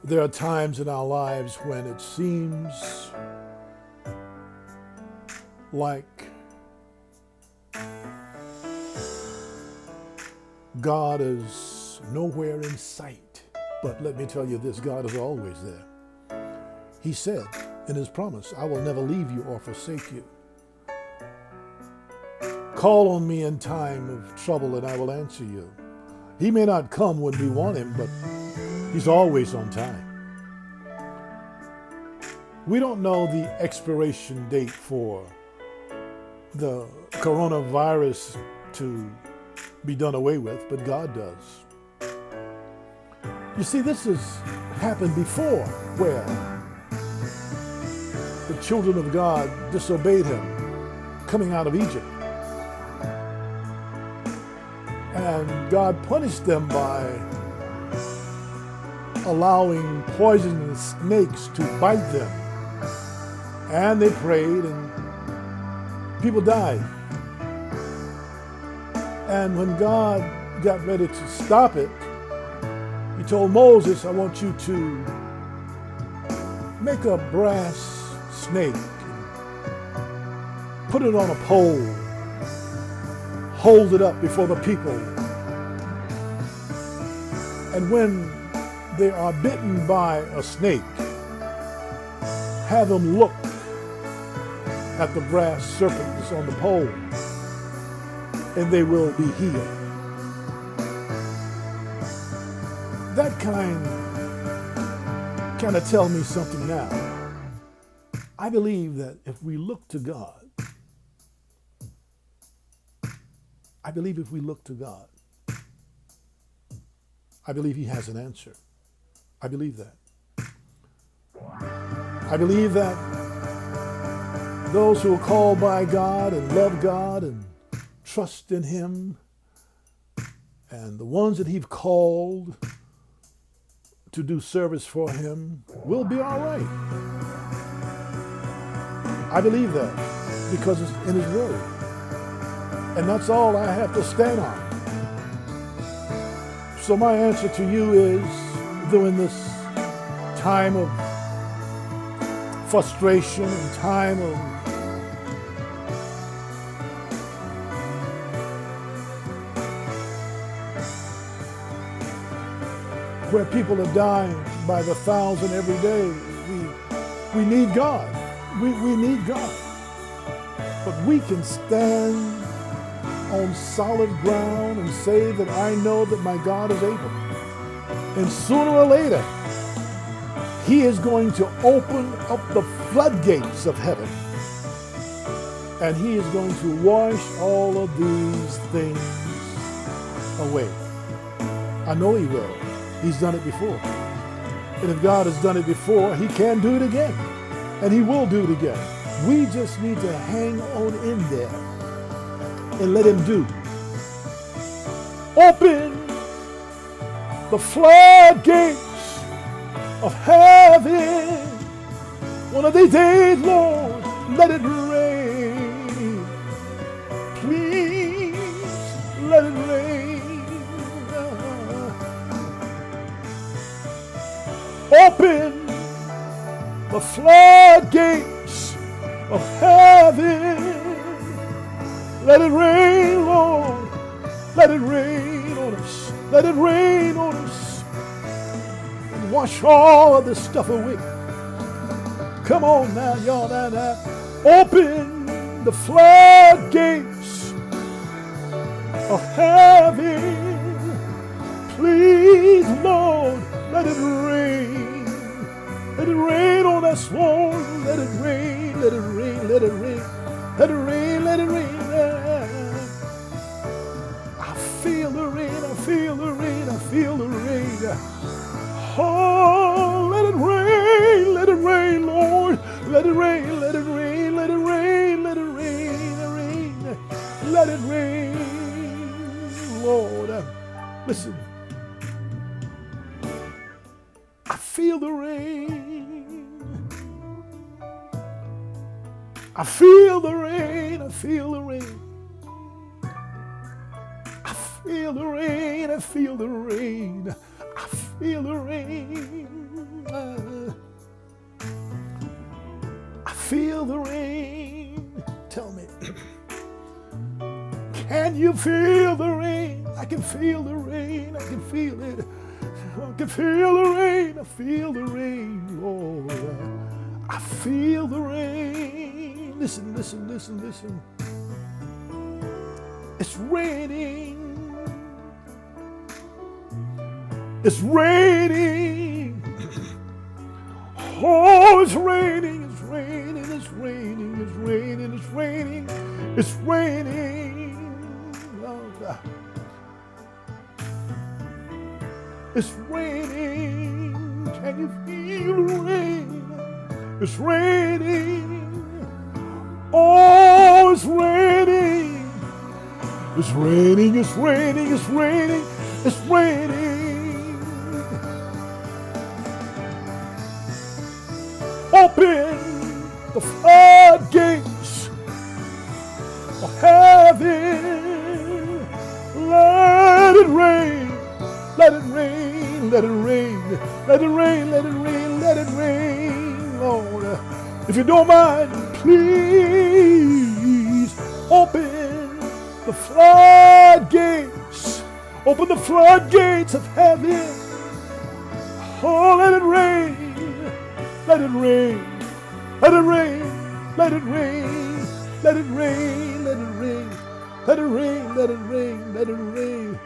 There are times in our lives when it seems like God is nowhere in sight. But let me tell you this, God is always there. He said in his promise, I will never leave you or forsake you. Call on me in time of trouble and I will answer you. He may not come when we want him, but he's always on time. We don't know the expiration date for the coronavirus to be done away with, but God does. You see, this has happened before where the children of God disobeyed him coming out of Egypt. And God punished them by allowing poisonous snakes to bite them. And they prayed and people died. And when God got ready to stop it, he told Moses, I want you to make a brass snake, put it on a pole, hold it up before the people. And when they are bitten by a snake, have them look at the brass serpent that's on the pole, and they will be healed. That kind of tell me something now. I believe that if we look to God, I believe he has an answer. I believe that. I believe that those who are called by God and love God and trust in him, and the ones that he's called to do service for him will be all right. I believe that because it's in his word. And that's all I have to stand on. So my answer to you is, during this time of frustration and time of where people are dying by the thousand every day, we need God. We need God. But we can stand on solid ground and say that I know that my God is able. And sooner or later, he is going to open up the floodgates of heaven. And he is going to wash all of these things away. I know he will. He's done it before. And if God has done it before, he can do it again. And he will do it again. We just need to hang on in there and let him do. Open the floodgates of heaven. One of these days, Lord, let it rain. Please, let it rain. Open the floodgates of heaven. Let it rain, Lord. Let it rain on us. Let it rain on us. And wash all of this stuff away. Come on now, y'all. Now. Open the floodgates of heaven. Please, Lord, let it rain. Let it rain on us, Lord. Let it rain, let it rain, let it rain. Let it rain, let it rain. I feel the rain, I feel the rain, I feel the rain. Oh, let it rain, Lord. Let it rain, let it rain, let it rain, let it rain, let it rain, Lord. Listen, I feel the rain. I feel the rain, I feel the rain. I feel the rain, I feel the rain. I feel the rain. I feel the rain. Tell me, can you feel the rain? I can feel the rain. I can feel it. I can feel the rain. I feel the rain, Lord. I feel the rain. Listen, listen, listen, listen. It's raining. It's raining. Oh, it's raining. It's raining. It's raining. It's raining. It's raining. It's raining. Oh, God. It's raining. Can you feel the rain? It's raining. Oh, it's raining. It's raining. It's raining. It's raining. It's raining. Open the floodgates of heaven. Let it rain. Let it rain. Let it rain. Let it rain. Let it rain. Let it rain, Lord. If you don't mind, please open the floodgates. Open the floodgates of heaven. Oh, let it rain. Let it rain. Let it rain. Let it rain. Let it rain. Let it rain. Let it rain. Let it rain. Let it rain.